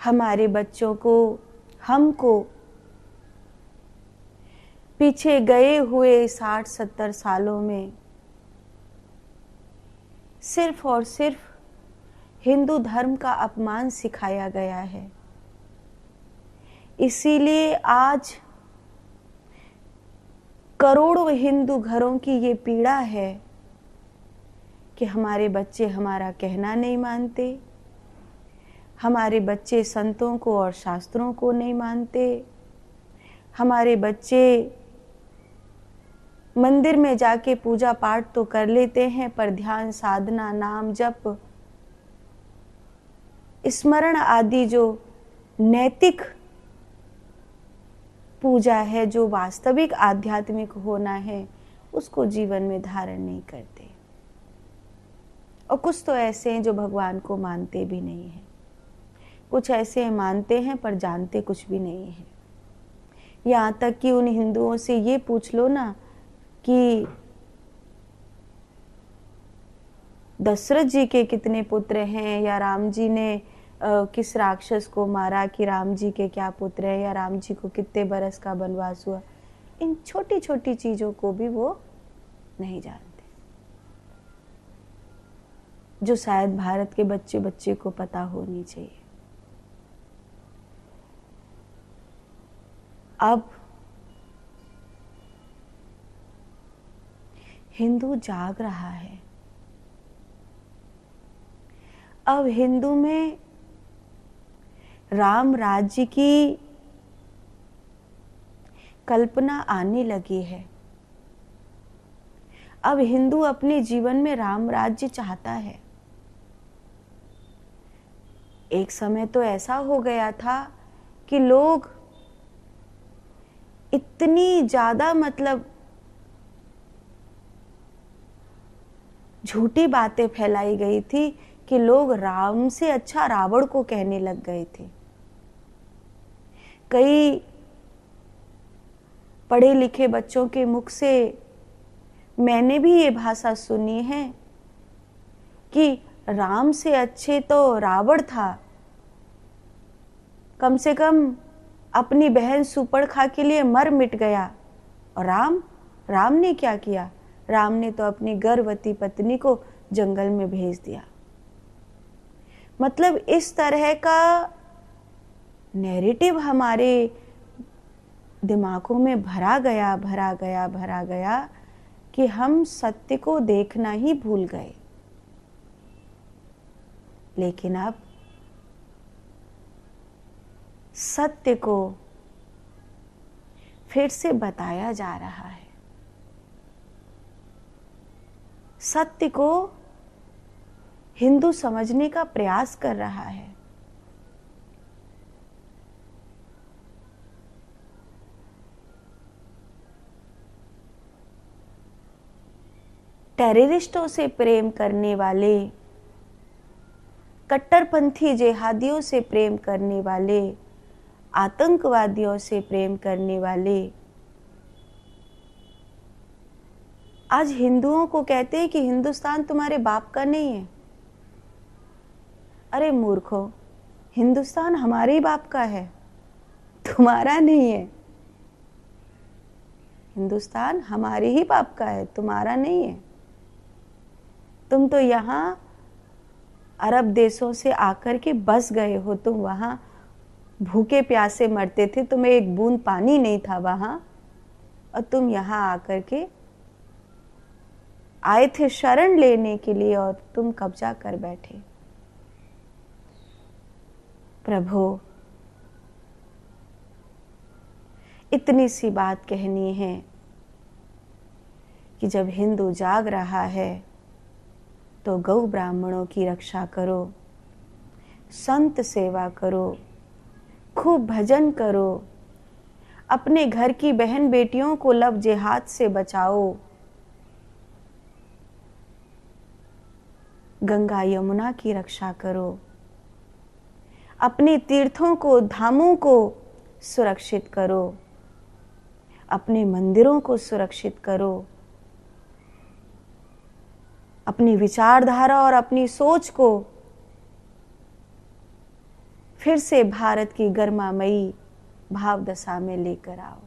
हमारे बच्चों को, हमको पीछे गए हुए 60-70 सालों में सिर्फ और सिर्फ हिंदू धर्म का अपमान सिखाया गया है। इसीलिए आज करोड़ों हिंदू घरों की ये पीड़ा है कि हमारे बच्चे हमारा कहना नहीं मानते, हमारे बच्चे संतों को और शास्त्रों को नहीं मानते, हमारे बच्चे मंदिर में जाके पूजा पाठ तो कर लेते हैं पर ध्यान साधना, नाम जप, स्मरण आदि जो नैतिक पूजा है, जो वास्तविक आध्यात्मिक होना है, उसको जीवन में धारण नहीं करते। और कुछ तो ऐसे हैं जो भगवान को मानते भी नहीं हैं, कुछ ऐसे मानते हैं पर जानते कुछ भी नहीं है। यहाँ तक कि उन हिंदुओं से ये पूछ लो ना कि दशरथ जी के कितने पुत्र हैं, या राम जी ने किस राक्षस को मारा, कि राम जी के क्या पुत्र हैं, या राम जी को कितने बरस का वनवास हुआ, इन छोटी छोटी चीजों को भी वो नहीं जानते, जो शायद भारत के बच्चे बच्चे को पता होनी चाहिए। अब हिंदू जाग रहा है। अब हिंदू में राम राज्य की कल्पना आने लगी है। अब हिंदू अपने जीवन में राम राज्य चाहता है। एक समय तो ऐसा हो गया था कि लोग इतनी ज्यादा झूठी बातें फैलाई गई थी कि लोग राम से अच्छा रावण को कहने लग गए थे। कई पढ़े लिखे बच्चों के मुख से मैंने भी ये भाषा सुनी है कि राम से अच्छे तो रावण था, कम से कम अपनी बहन सुपर्णखा के लिए मर मिट गया। और राम ने क्या किया? राम ने तो अपनी गर्भवती पत्नी को जंगल में भेज दिया। मतलब इस तरह का नैरेटिव हमारे दिमागों में भरा गया कि हम सत्य को देखना ही भूल गए। लेकिन अब सत्य को फिर से बताया जा रहा है। सत्य को हिंदू समझने का प्रयास कर रहा है। टेररिस्टों से प्रेम करने वाले, कट्टरपंथी जिहादियों से प्रेम करने वाले, आतंकवादियों से प्रेम करने वाले आज हिंदुओं को कहते हैं कि हिंदुस्तान तुम्हारे बाप का नहीं है। अरे मूर्खों, हिंदुस्तान हमारे ही बाप का है, तुम्हारा नहीं है। हिंदुस्तान हमारे ही बाप का है, तुम्हारा नहीं है। तुम तो यहाँ अरब देशों से आकर के बस गए हो, तुम वहां भूखे प्यासे मरते थे, तुम्हें एक बूंद पानी नहीं था वहां, और तुम यहाँ आकर के आए थे शरण लेने के लिए और तुम कब्जा कर बैठे। प्रभु, इतनी सी बात कहनी है कि जब हिंदू जाग रहा है तो गौ ब्राह्मणों की रक्षा करो, संत सेवा करो, खूब भजन करो, अपने घर की बहन बेटियों को लव जिहाद से बचाओ, गंगा यमुना की रक्षा करो, अपने तीर्थों को, धामों को सुरक्षित करो, अपने मंदिरों को सुरक्षित करो, अपनी विचारधारा और अपनी सोच को फिर से भारत की गर्मामयी भाव दशा में लेकर आओ।